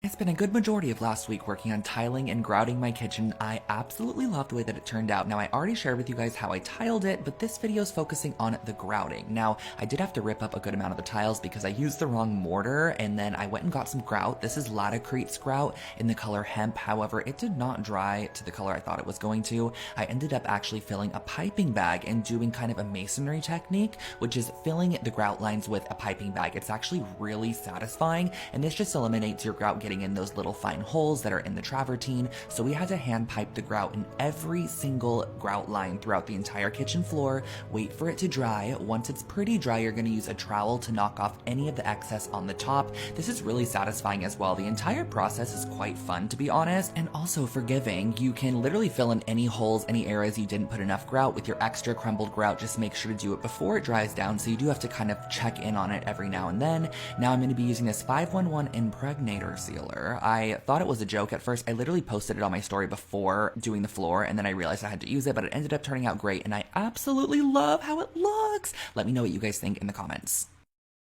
I spent a good majority of last week working on tiling and grouting my kitchen. I absolutely love the way that it turned out. Now, I already shared with you guys how I tiled it, but this video is focusing on the grouting. Now, I did have to rip up a good amount of the tiles because I used the wrong mortar, and then I went and got some grout. This is Latacrete's grout in the color hemp. However, it did not dry to the color I thought it was going to. I ended up actually filling a piping bag and doing kind of a masonry technique, which is filling the grout lines with a piping bag. It's actually really satisfying, and this just eliminates your grout getting in those little fine holes that are in the travertine. So we had to hand pipe the grout in every single grout line throughout the entire kitchen floor, wait for it to dry. Once it's pretty dry, you're going to use a trowel to knock off any of the excess on the top. This is really satisfying as well. The entire process is quite fun, to be honest, and also forgiving. You can literally fill in any holes, any areas you didn't put enough grout with your extra crumbled grout. Just make sure to do it before it dries down, so you do have to kind of check in on it every now and then. Now I'm going to be using this 511 impregnator sealer. I thought it was a joke at first. I literally posted it on my story before doing the floor, and then I realized I had to use it, but it ended up turning out great, and I absolutely love how it looks. Let me know what you guys think in the comments.